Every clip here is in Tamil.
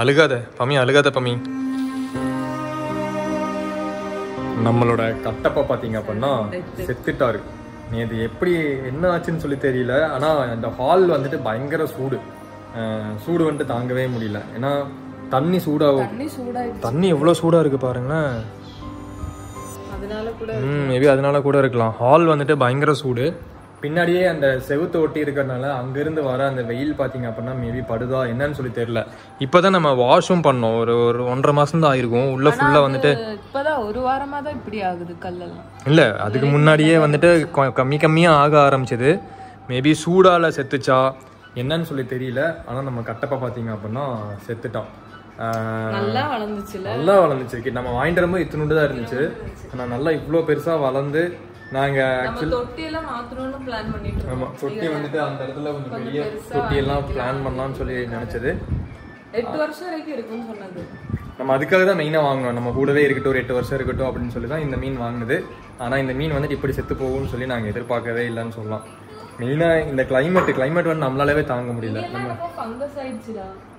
அழுகாத பம்மி, அழுகாத பம்மி. நம்மளோட கட்டப்பா பார்த்தீங்க அப்படின்னா செத்துட்டாரு. நீ அது எப்படி என்ன ஆச்சுன்னு சொல்லி தெரியல. ஆனால் அந்த ஹால் வந்துட்டு பயங்கர சூடு வந்துட்டு தாங்கவே முடியல. ஏன்னா தண்ணி சூடாகும். தண்ணி எவ்வளோ சூடாக இருக்குது பாருங்களேன். மேபி அதனால கூட இருக்கலாம். ஹால் வந்துட்டு பயங்கர சூடு. பின்னாடியே அந்த செவுத்து ஒட்டி இருக்கிறதுனால அங்கேருந்து வர அந்த வெயில் பார்த்தீங்க அப்படின்னா மேபி படுதா என்னன்னு சொல்லி தெரியல. இப்போ தான் நம்ம வாஷும் பண்ணோம். ஒரு 1.5 மாதம் தான் ஆயிருக்கும். உள்ள ஃபுல்லாக வந்துட்டு இப்போதான் ஒரு வாரமாக தான் இப்படி ஆகுது கல்லெல்லாம். இல்லை, அதுக்கு முன்னாடியே வந்துட்டு கம்மியாக ஆக ஆரம்பிச்சது. மேபி சூடால் செத்துச்சா என்னன்னு சொல்லி தெரியல. ஆனால் நம்ம கட்டப்பா பார்த்தீங்க அப்படின்னா செத்துட்டான். நல்லா வளர்ந்துச்சு. நம்ம வாங்கிட்டு வரும்போது இத்தினுண்டு தான் இருந்துச்சு. ஆனால் நல்லா இவ்வளோ பெருசாக வளர்ந்து நாங்கள் தொட்டியெல்லாம் மாற்றணும்னு பிளான் பண்ணிட்டு இருக்கோம். ஆமாம், தொட்டி வந்துட்டு அந்த இடத்துல கொஞ்சம் பெரிய தொட்டியெல்லாம் பிளான் பண்ணலாம்னு சொல்லி நினச்சது. 8 வருஷம் வரைக்கும் இருக்குன்னு சொன்னது. நம்ம அதுக்காக தான் மெயினாக வாங்கினோம். நம்ம கூடவே இருக்கட்டும், ஒரு 8 வருஷம் இருக்கட்டும் அப்படின்னு சொல்லி தான் இந்த மீன் வாங்கினது. ஆனால் இந்த மீன் வந்துட்டு இப்படி செத்து போகும்னு சொல்லி நாங்கள் எதிர்பார்க்கவே இல்லைன்னு சொல்லலாம். மெயினாக இந்த கிளைமேட் வந்து நம்மளாலவே தாங்க முடியல.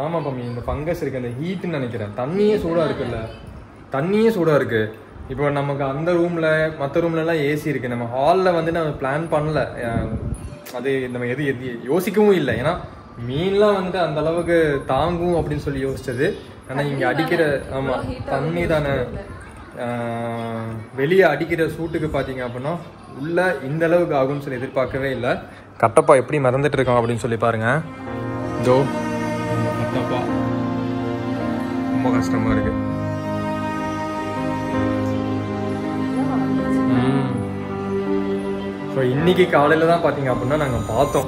ஆமாம் பம்மி, இந்த ஃபங்கஸ் இருக்குது, அந்த ஹீட்டுன்னு நினைக்கிறேன். தண்ணியே சூடாக இருக்குது. இப்போ நமக்கு அந்த ரூமில் மற்ற ரூம்லலாம் ஏசி இருக்குது. நம்ம ஹாலில் வந்து நம்ம பிளான் பண்ணல. அது நம்ம எது யோசிக்கவும் இல்லை. ஏன்னா மீன்லாம் வந்துட்டு அந்த அளவுக்கு தாங்கும் அப்படின்னு சொல்லி யோசிச்சது. ஆனால் இங்கே அடிக்கிற தண்ணி தானே, வெளியே அடிக்கிற சூட்டுக்கு பார்த்தீங்க அப்படின்னா உள்ள இந்த அளவுக்கு ஆகும்னு சொல்லி எதிர்பார்க்கவே இல்லை. கட்டப்பா எப்படி மறந்துட்டு இருக்கோம் அப்படின்னு சொல்லி பாருங்க. இதோ கட்டப்பா ரொம்ப கஷ்டமா இருக்கு. ஸோ இன்னைக்கு காலையில் தான் பார்த்தீங்க அப்படின்னா நாங்கள் பார்த்தோம்.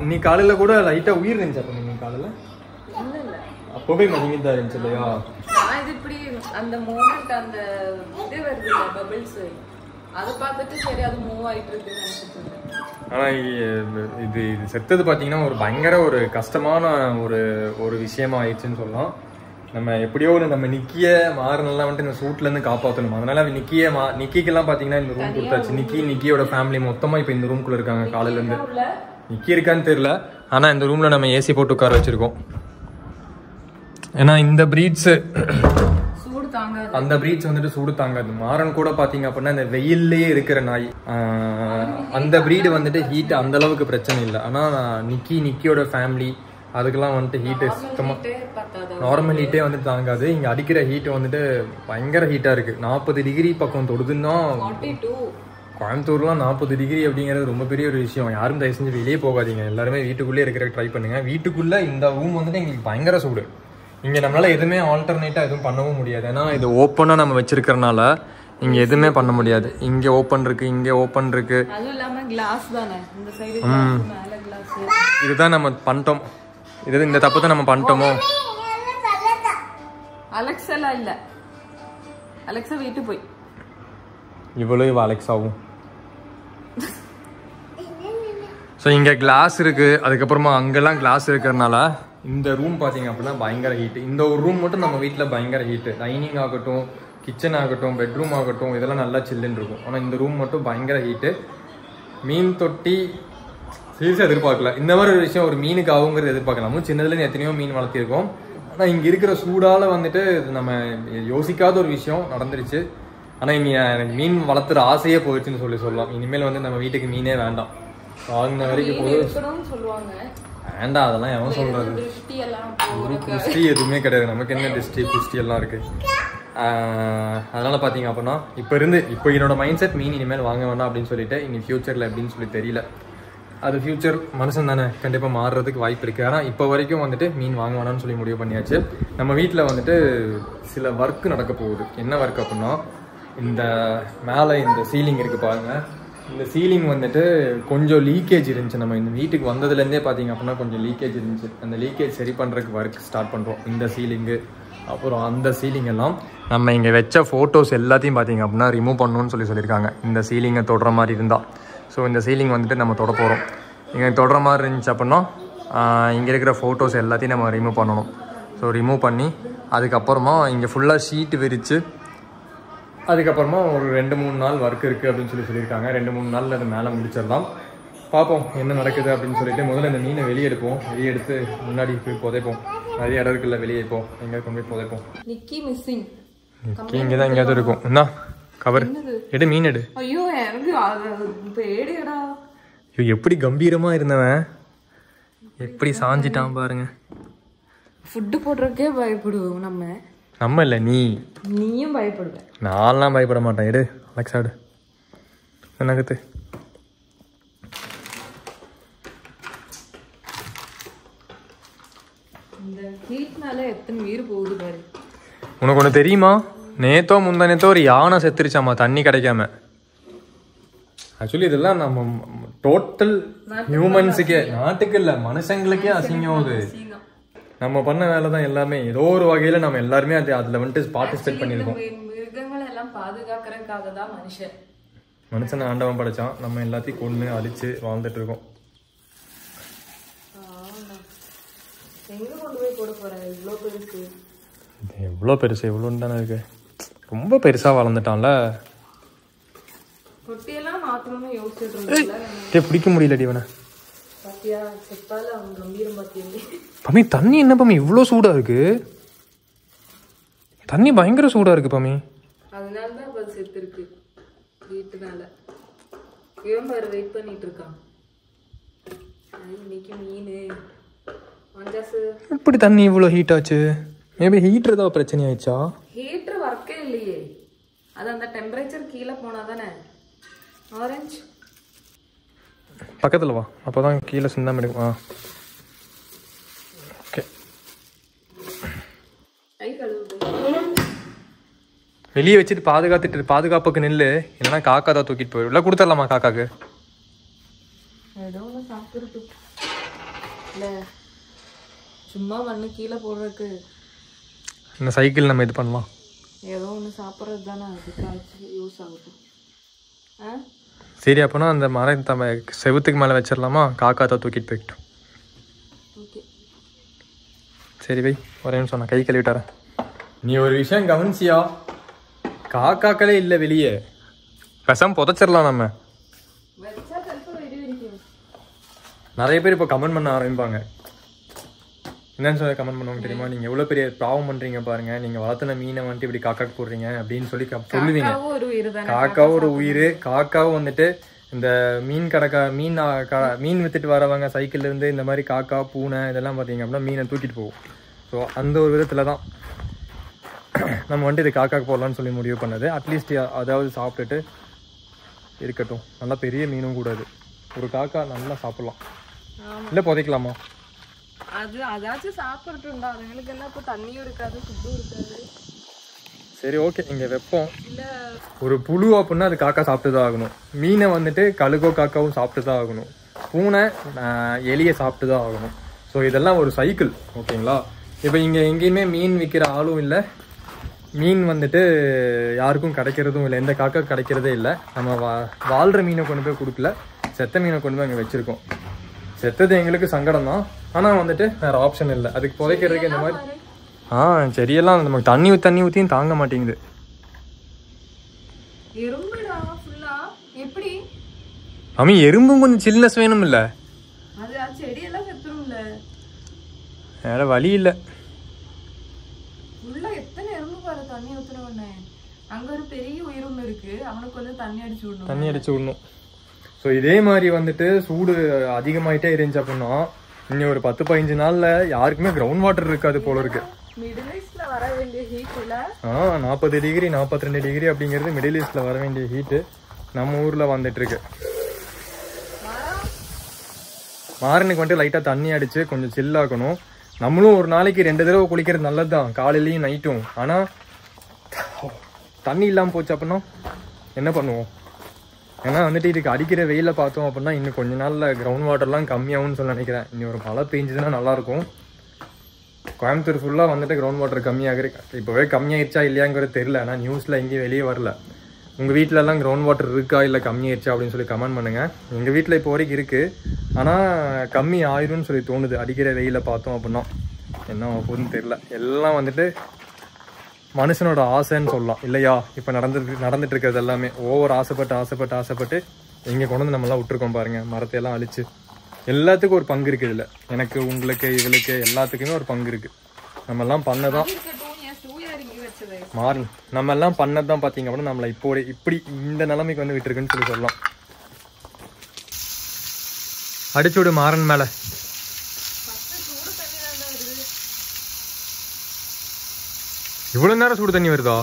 இன்னைக்கு காலையில் கூட லைட்டாக உயிர் இருந்துச்சு. அப்போ நீங்கள் காலையில் அப்போவே மதிங்க தான் இருந்துச்சு இல்லையா? இப்படி அந்த மூமெண்ட் அந்த இது வருது பபிள்ஸ், அதை பார்த்துட்டு சரி அது மூவ் ஆகிட்டு இருக்குன்னு நினைச்சிட்டு இருந்தேன். ஆனால் இது செத்தது பார்த்தீங்கன்னா ஒரு பயங்கர ஒரு கஷ்டமான ஒரு விஷயமா ஆயிடுச்சுன்னு சொல்லலாம். நம்ம எப்படியோ நம்ம நிக்கிய மாறினெல்லாம் வந்துட்டு இந்த சூட்லேருந்து காப்பாற்றணும். அதனால நிக்கிக்கெல்லாம் பார்த்தீங்கன்னா இந்த ரூம் கொடுத்தாச்சு. நிக்கியோட ஃபேமிலி மொத்தமாக இப்போ இந்த ரூம்குள்ளே இருக்காங்க. காலையிலேருந்து நிக்கி இருக்கான்னு தெரியல. ஆனால் இந்த ரூமில் நம்ம ஏசி போட்டு உட்கார வச்சுருக்கோம். ஏன்னா இந்த ப்ரீட்ஸு அந்த ப்ரீட்ஸ் வந்துட்டு சூடு தாங்காது. மாறன் கூட பார்த்தீங்க அப்படின்னா இந்த வெயில்லையே இருக்கிற நாய். அந்த ப்ரீடு வந்துட்டு ஹீட் அந்த அளவுக்கு பிரச்சனை இல்லை. ஆனால் நிக்கியோட ஃபேமிலி அதுக்கெல்லாம் வந்துட்டு ஹீட்டு சுத்தமாக நார்மல் ஹீட்டே வந்துட்டு தாங்காது. இங்கே அடிக்கிற ஹீட்டு வந்துட்டு பயங்கர ஹீட்டாக இருக்குது. 40 டிகிரி பக்கம் தொடுதுன்னா கோயம்புத்தூர்லாம் 40 டிகிரி அப்படிங்கிறது ரொம்ப பெரிய ஒரு விஷயம். யாரும் தயவு செஞ்சு வெளியே போகாதீங்க. எல்லாருமே வீட்டுக்குள்ளே இருக்கிற ட்ரை பண்ணுங்க. வீட்டுக்குள்ளே இந்த ரூம் வந்துட்டு எங்களுக்கு பயங்கர சூடு. இங்கே நம்மளால எதுவுமே ஆல்டர்னேட்டாக எதுவும் பண்ணவும் முடியாது. ஏன்னா இது ஓப்பனாக நம்ம வச்சிருக்கிறனால இங்கே எதுவுமே பண்ண முடியாது. இங்கே ஓப்பன் இருக்குது, இங்கே ஓப்பன் இருக்குது. இதுதான் நம்ம பண்ணிட்டோம். இந்த தப்பு தான் நம்ம பண்ணிட்டோமோ. அலெக்ஸா இல்ல, அலெக்ஸா வீட்டு போய் இவ அலெக்ஸாவும். ஸோ இங்கே கிளாஸ் இருக்குது. அதுக்கப்புறமா அங்கெல்லாம் கிளாஸ் இருக்கிறதுனால இந்த ரூம் பார்த்தீங்க அப்படின்னா பயங்கர ஹீட்டு. இந்த ஒரு ரூம் மட்டும் நம்ம வீட்டில் பயங்கர ஹீட்டு. டைனிங் ஆகட்டும், கிச்சன் ஆகட்டும், பெட்ரூம் ஆகட்டும், இதெல்லாம் நல்லா சில்லுன்னு இருக்கும். ஆனால் இந்த ரூம் மட்டும் பயங்கர ஹீட்டு. மீன் தொட்டி சீரியஸாக எதிர்பார்க்கல. இந்த மாதிரி ஒரு விஷயம் ஒரு மீனுக்கு ஆகுங்கிறது எதிர்பார்க்கலாமோ. சின்னதுலேருந்து எத்தனையோ மீன் வளர்த்திருக்கோம். ஆனால் இங்கே இருக்கிற சூடால் வந்துட்டு நம்ம யோசிக்காத ஒரு விஷயம் நடந்துருச்சு. ஆனால் இனி எனக்கு மீன் வளர்த்துற ஆசையே போயிடுச்சுன்னு சொல்லலாம். இனிமேல் வந்து நம்ம வீட்டுக்கு மீனே வேண்டாம். வாங்கின வரைக்கும் சொல்லுவாங்க வேண்டாம். அதெல்லாம் எவன் சொல்றது? குஸ்தி எதுவுமே கிடையாது. நமக்கு என்ன குஸ்தி எல்லாம் இருக்கு. அதனால பார்த்தீங்க அப்படின்னா இப்போ என்னோட மைண்ட் செட் மீன் இனிமேல் வாங்க வேண்டாம் அப்படின்னு சொல்லிட்டு இனி ஃபியூச்சரில் எப்படின்னு சொல்லி தெரியல. அது ஃபியூச்சர் மனுஷன் தானே, கண்டிப்பாக மாறுறதுக்கு வாய்ப்பு இருக்குது. ஆனால் இப்போ வரைக்கும் வந்துட்டு மீன் வாங்க வேணாம்னு சொல்லி முடிவு பண்ணியாச்சு. நம்ம வீட்டில் வந்துட்டு சில ஒர்க்கு நடக்க போகுது. என்ன ஒர்க் அப்படின்னா, இந்த மேலே இந்த சீலிங் இருக்குது பாருங்கள். இந்த சீலிங் வந்துட்டு கொஞ்சம் லீக்கேஜ் இருந்துச்சு. நம்ம இந்த வீட்டுக்கு வந்ததுலேருந்தே பார்த்தீங்க அப்படின்னா கொஞ்சம் லீக்கேஜ் இருந்துச்சு. அந்த லீக்கேஜ் சரி பண்ணுறதுக்கு ஒர்க் ஸ்டார்ட் பண்ணுறோம். இந்த சீலிங்கு அப்புறம் அந்த சீலிங் எல்லாம் நம்ம இங்கே வச்ச ஃபோட்டோஸ் எல்லாத்தையும் பார்த்தீங்க அப்படின்னா ரிமூவ் பண்ணணும்னு சொல்லியிருக்காங்க. இந்த சீலிங்கை தொடுற மாதிரி இருந்தால். ஸோ இந்த சீலிங் வந்துட்டு நம்ம தொட போகிறோம். இங்கே தொடுற மாதிரி இருந்துச்சு அப்படின்னா இங்கே இருக்கிற ஃபோட்டோஸ் எல்லாத்தையும் நம்ம ரிமூவ் பண்ணணும். ஸோ ரிமூவ் பண்ணி அதுக்கப்புறமா இங்கே ஃபுல்லாக ஷீட்டு விரித்து அதுக்கப்புறமா ஒரு 2-3 நாள் ஒர்க் இருக்குது அப்படின்னு சொல்லியிருக்காங்க. 2-3 நாளில் அது மேலே முடிச்சிடலாம். பார்ப்போம் என்ன நடக்குது அப்படின்னு சொல்லிட்டு. முதல்ல இந்த மீனை வெளியே எடுத்து முன்னாடி போய் புதைப்போம். நிறைய இடம் இருக்குல்ல வெளியே இப்போ எங்க கொண்டு போய் புதைப்போம். நிக்கி மிஸ்ஸிங். நிக்கி இங்க தான் எங்கயாவது இருக்கும். என்ன கவர் எடு, மீன் எடு. ஐயோ எனக்கு பேடிடா. ஐயோ எப்படி கம்பீரமா இருந்தவன் எப்படி சாஞ்சிட்டான் பாருங்க. ஃபுட்டு போடுறதுக்கே பயப்படுவோம் நம்ம. நம்ம இல்ல நீயும் பயப்படுவ. நான்லாம் பயப்பட மாட்டேன். எடு அலெக்ஸாடு என்னகத்து. இந்த ஹீட்னால எத்தனை உயிர் போகுது பாரு. உனக்கு ஒன்று தெரியுமா, நேத்தோ முந்தானேத்தோ ஒரு யானை செத்துருச்சாமா தண்ணி கிடைக்காம. ஆக்சுவலி இதெல்லாம் நம்ம டோட்டல் ஹியூமன்ஸுக்கே, நாட்டுக்கு இல்லை மனுஷங்களுக்கே அசிங்கம். அது நம்ம பண்ண வேலை தான் எல்லாமே. ஏதோ ஒரு வகையில் நம்ம எல்லாருமே அதில் வந்துட்டு பார்ட்டிசிபேட் பண்ணியிருக்கோம். மிருகங்களை எல்லாம் பாதுகாக்கிறதுக்காக தான் மனுஷனை ஆண்டவன் படைச்சான். நம்ம எல்லாத்தையும் கொன்று அழிச்சு வாழ்ந்துட்டு இருக்கோம். எங்க கொண்டு போய் போட போற? இவ்வளோ பெருசு, எவ்வளோ பெருசு, எவ்வளோன்னு தானே இருக்கு. ரொம்ப பெருசா வளர்ந்துட்டான்ல. தொட்டியெல்லாம் மாத்தணும்னு யோசிச்சுட்டு இருந்தேன். பிடிக்க முடியலடி இவனை. பாத்தியா செத்தால அவன் கம்பீரம் பாத்தியா. பமி தண்ணி என்ன பமி இவ்வளோ சூடா இருக்கு? தண்ணி பயங்கர சூடா இருக்கு பமி. அதனால தான் அது செத்து இருக்கு வீட்டுனால. இவன் பாரு வெயிட் பண்ணிட்டு இருக்கான். இன்னைக்கு மீன் எப்படி தண்ணி இவ்வளோ ஹீட் ஆச்சு? மேபி ஹீட்டர் ஏதாவது பிரச்சனை ஆயிடுச்சா? ஹீட்டர் ஒர்க்கே இல்லையே. அது அந்த டெம்பரேச்சர் கீழே போனா தானே. ஆரஞ்சு பக்கத்தில் வா, அப்போதான் கீழே சிந்தாம எடுக்கும். ஓகே வெளியே வச்சுட்டு பாதுகாப்புக்கு நெல் இல்லைன்னா காக்கா தான் தூக்கிட்டு போயிடும். இல்லை கொடுத்துடலாமா காக்காக்கு? ஏதோ ஒன்று சாப்பிட்டு இல்லை சும்மா மண்ணு கீழே போடுறதுக்கு. இந்த சைக்கிள் நம்ம இது பண்ணலாம். ஏதோ ஒன்று சாப்பிட்றது தானே, அதுக்காச்சு யூஸ் ஆகுது. சரி அப்போனா அந்த மரம் செவுத்துக்கு மேலே வச்சிடலாமா? காக்கா தான் தூக்கிட்டு போயிட்டோம். ஓகே சரி வை, ஒரே நிமிஷம் நான் கை கழுவிட்டாரேன். நீ ஒரு விஷயம் கவனிச்சியா? காக்காக்களே இல்லை வெளியே. விஷம் புதைச்சிடலாம் நம்ம. நிறைய பேர் இப்போ கமெண்ட் பண்ண ஆரம்பிப்பாங்க. என்னன்னு சொல்லி கமெண்ட் பண்ணுவாங்க தெரியுமா? நீங்கள் எவ்வளோ பெரிய பாவம் பண்ணுறீங்க பாருங்க, நீங்கள் வளர்த்துன மீனை வந்துட்டு இப்படி காக்காக்கு போடுறீங்க அப்படின்னு சொல்லி சொல்லுவீங்க. காக்காவும் ஒரு உயிர். காக்காவும் வந்துட்டு இந்த மீன் வித்துட்டு வரவங்க சைக்கிள்ல இருந்து இந்த மாதிரி காக்கா பூனை இதெல்லாம் பார்த்தீங்க அப்படின்னா மீனை தூக்கிட்டு போகும். ஸோ அந்த ஒரு விதத்தில் தான் நம்ம வந்துட்டு இது காக்காக்கு போடலான்னு சொல்லி முடிவு பண்ணது. அட்லீஸ்ட் அதாவது சாப்பிட்டுட்டு இருக்கட்டும். நல்லா பெரிய மீனும் கூடாது. ஒரு காக்கா நல்லா சாப்பிடலாம். இல்லை புதைக்கலாமா? அது அதாச்சும் சாப்பிட்டுண்டா. அதுங்களுக்கு என்ன இப்போ தண்ணியும் இருக்காது, ஃபுட்டும் இருக்காது. சரி ஓகே, இங்கே வைப்போம். ஒரு புழு அப்படின்னா அது காக்கா சாப்பிட்டு தான் ஆகணும். மீனை வந்துட்டு கழுகோ காக்காவும் சாப்பிட்டு தான் ஆகணும். பூனை எலியை சாப்பிட்டு தான் ஆகணும். ஸோ இதெல்லாம் ஒரு சைக்கிள். ஓகேங்களா? இப்போ இங்கே எங்கேயுமே மீன் விற்கிற ஆளும் இல்லை, மீன் வந்துட்டு யாருக்கும் கிடைக்கிறதும் இல்லை. எந்த காக்கா கிடைக்கிறதே இல்லை. நம்ம வாழ்கிற மீனை கொண்டு போய் கொடுக்கல, செத்த மீனை கொண்டு போய் அங்கே வச்சுருக்கோம். செத்தது எங்களுக்கு சங்கடம் தான், ஆனால் வந்துட்டு வேறு ஆப்ஷன் இல்லை. அதுக்கு புதைக்கிறதுக்கு இந்த மாதிரி செடியெல்லாம் நமக்கு தண்ணி ஊற்றியும் தாங்க மாட்டேங்குது. அம்மி எறும்பும் கொஞ்சம் சில்னஸ் வேணும் இல்லை? வேற வழி இல்லை. தண்ணி அடிச்சு விடணும். ஸோ இதே மாதிரி வந்துட்டு சூடு அதிகமாயிட்டே இருந்துச்சு அப்படின்னா இன்னும் ஒரு 10-15 நாள்ல யாருக்குமே கிரவுண்ட் வாட்டர் இருக்காது போல இருக்கு. 40 டிகிரி 42 டிகிரி அப்படிங்கிறது மிடில் ஈஸ்ட்ல வர வேண்டிய ஹீட்டு நம்ம ஊர்ல வந்துட்டு இருக்கு. மாறனுக்கு வந்துட்டு லைட்டா தண்ணி அடிச்சு கொஞ்சம் சில்லாக்கணும். நம்மளும் ஒரு நாளைக்கு 2 தடவை குளிக்கிறது நல்லதுதான், காலையிலயும் நைட்டும். ஆனா தண்ணி இல்லாம போச்சு அப்படின்னா என்ன பண்ணுவோம்? ஏன்னா வந்துட்டு இதுக்கு அடிக்கிற வெயில பார்த்தோம் அப்படின்னா இன்னும் கொஞ்ச நாள்ல கிரவுண்ட் வாட்டர்லாம் கம்மியாகும்னு சொல்லி நினைக்கிறேன். இன்னும் ஒரு மழை பெஞ்சதுன்னா நல்லா இருக்கும். கோயம்புத்தூர் ஃபுல்லா வந்துட்டு கிரவுண்ட் வாட்டர் கம்மியாகிற, இப்போவே கம்மியாயிருச்சா இல்லையாங்கிறது தெரியல. ஆனால் நியூஸ்ல எங்கேயும் வெளியே வரல. உங்க வீட்டில எல்லாம் கிரவுண்ட் வாட்டர் இருக்கா இல்லை கம்மியாயிருச்சா அப்படின்னு சொல்லி கமெண்ட் பண்ணுங்க. எங்க வீட்டில் இப்போ வரைக்கும் இருக்கு, ஆனா கம்மி ஆயிரும்னு சொல்லி தோணுது அடிக்கிற வெயில பார்த்தோம் அப்படின்னா. என்ன ஆகுதுன்னு தெரியல. எல்லாம் வந்துட்டு மனுஷனோட ஆசைன்னு சொல்லலாம் இல்லையா? இப்போ நடந்துட்டு இருக்கிறது எல்லாமே ஓவர் ஆசைப்பட்டு இங்கே கொண்டு வந்து நம்மளாம் விட்டுருக்கோம் பாருங்க. மரத்தையெல்லாம் அழிச்சு எல்லாத்துக்கும் ஒரு பங்கு இருக்குது இதில். எனக்கு உங்களுக்கு இவளுக்கு எல்லாத்துக்குமே ஒரு பங்கு இருக்குது. நம்ம எல்லாம் பண்ணதான் மாறன், நம்ம எல்லாம் பண்ணதான் பார்த்தீங்க அப்படின்னா நம்மளை இப்படி இந்த நிலைமைக்கு வந்து விட்டுருக்குன்னு சொல்லலாம். அடிச்சு விடு மாறன் மேல. இவ்வளவு நேரம் சூடு தண்ணி வருதா?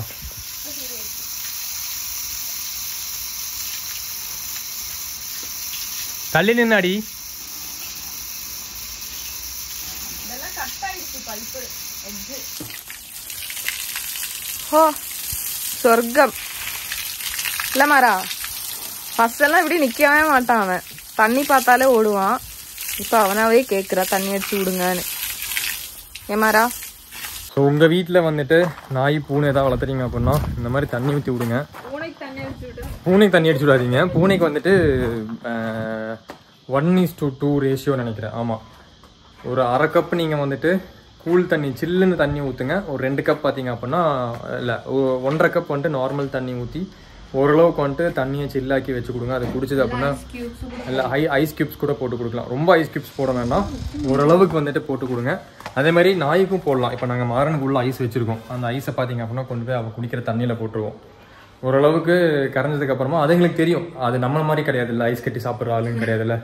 தள்ளி நின்னாடி. சொர்க்கம் இல்ல மாறா. ஃபர்ஸ்ட் எல்லாம் இப்படி நிக்கவே மாட்டான் அவன், தண்ணி பார்த்தாலே ஓடுவான். இப்ப அவனாவே கேக்குறா தண்ணி அடிச்சு விடுங்கன்னு. ஏமாரா? ஸோ உங்கள் வீட்டில் வந்துட்டு நாய் பூனை ஏதாவது வளர்த்துறீங்க அப்படின்னா இந்த மாதிரி தண்ணி ஊற்றி விடுங்க. பூனைக்கு தண்ணி அடிச்சு விடாதீங்க. பூனைக்கு வந்துட்டு 1:2 ரேஷியோ நினைக்கிறேன். ஆமாம், ஒரு 1/2 கப் நீங்கள் வந்துட்டு கூல் தண்ணி சில்லுன்னு தண்ணி ஊற்றுங்க. ஒரு 2 கப் பார்த்தீங்க அப்படின்னா இல்லை 1.5 கப் வந்துட்டு நார்மல் தண்ணி ஊற்றி ஓரளவுக்கு வந்துட்டு தண்ணியை சில்லாக்கி வச்சு கொடுங்க. அது குடிச்சது அப்படின்னா இல்லை ஐஸ் கியூப்ஸ் கூட போட்டு கொடுக்கலாம். ரொம்ப ஐஸ் கியூப்ஸ் போட வேண்டாம், ஓரளவுக்கு வந்துட்டு போட்டு கொடுங்க. அதே மாதிரி நாய்க்கும் போடலாம். இப்போ நாங்கள் மாறனுக்குள்ள ஐஸ் வச்சுருக்கோம். அந்த ஐஸை பார்த்தீங்க அப்படின்னா கொண்டு போய் அவள் குடிக்கிற தண்ணியில் போட்டுருவோம். ஓரளவுக்கு கரைஞ்சதுக்கு அப்புறமா அது எங்களுக்கு தெரியும், அது நம்மள மாதிரி கிடையாது இல்லை, ஐஸ் கட்டி சாப்பிட்ற ஆளுன்னு கிடையாதுல்ல,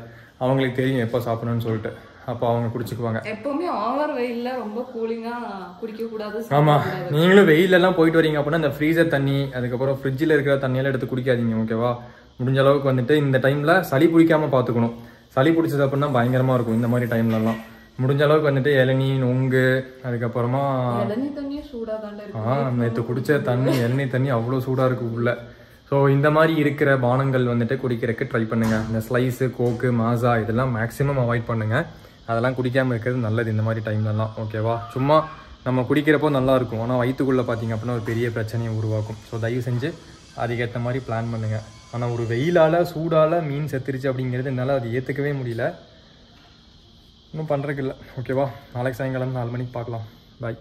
அவங்களுக்கு தெரியும் எப்போ சாப்பிடணும்னு சொல்லிட்டு. அப்போ அவங்க குடிச்சுக்குவாங்க. எப்பவுமே ஓவர் வெயில்ல ரொம்ப கூலிங்கா குடிக்க கூடாது. ஆமா, நீங்களும் வெயிலெல்லாம் போயிட்டு வரீங்க அப்படின்னா இந்த ஃப்ரீசர் தண்ணி அதுக்கப்புறம் ஃப்ரிட்ஜில் இருக்கிற தண்ணியெல்லாம் எடுத்து குடிக்காதீங்க. ஓகேவா? முடிஞ்ச அளவுக்கு வந்துட்டு இந்த டைம்ல சளி பிடிக்காம பார்த்துக்கணும். சளி பிடிச்சது அப்படின்னா பயங்கரமா இருக்கும் இந்த மாதிரி டைம்லலாம். முடிஞ்ச அளவுக்கு வந்துட்டு இளநீ நொங்கு அதுக்கப்புறமா நேற்று குடிச்ச தண்ணி இளநீ தண்ணி அவ்வளோ சூடா இருக்கு உள்ள. ஸோ இந்த மாதிரி இருக்கிற பானங்கள் வந்துட்டு குடிக்கிறதுக்கு ட்ரை பண்ணுங்க. இந்த ஸ்லைஸு கோக்கு மாசா இதெல்லாம் மேக்ஸிமம் அவாய்ட் பண்ணுங்க. அதெல்லாம் குடிக்காமல் இருக்கிறது நல்லது இந்த மாதிரி டைம்லலாம். ஓகேவா? சும்மா நம்ம குடிக்கிறப்போ நல்லா இருக்கும், ஆனால் வயிற்றுக்குள்ளே பார்த்தீங்க அப்படின்னா ஒரு பெரிய பிரச்சனையை உருவாக்கும். ஸோ தயவு செஞ்சு அதுக்கேற்ற மாதிரி பிளான் பண்ணுங்கள். ஆனால் ஒரு வெயிலால் சூடால் மீன் செத்துருச்சு அப்படிங்கிறது என்னால் அது ஏற்றுக்கவே முடியல. இன்னும் பண்ணுறதுக்கு இல்லை. ஓகேவா? நாளைக்கு சாயங்காலம் 4 மணிக்கு பார்க்கலாம். பாய்.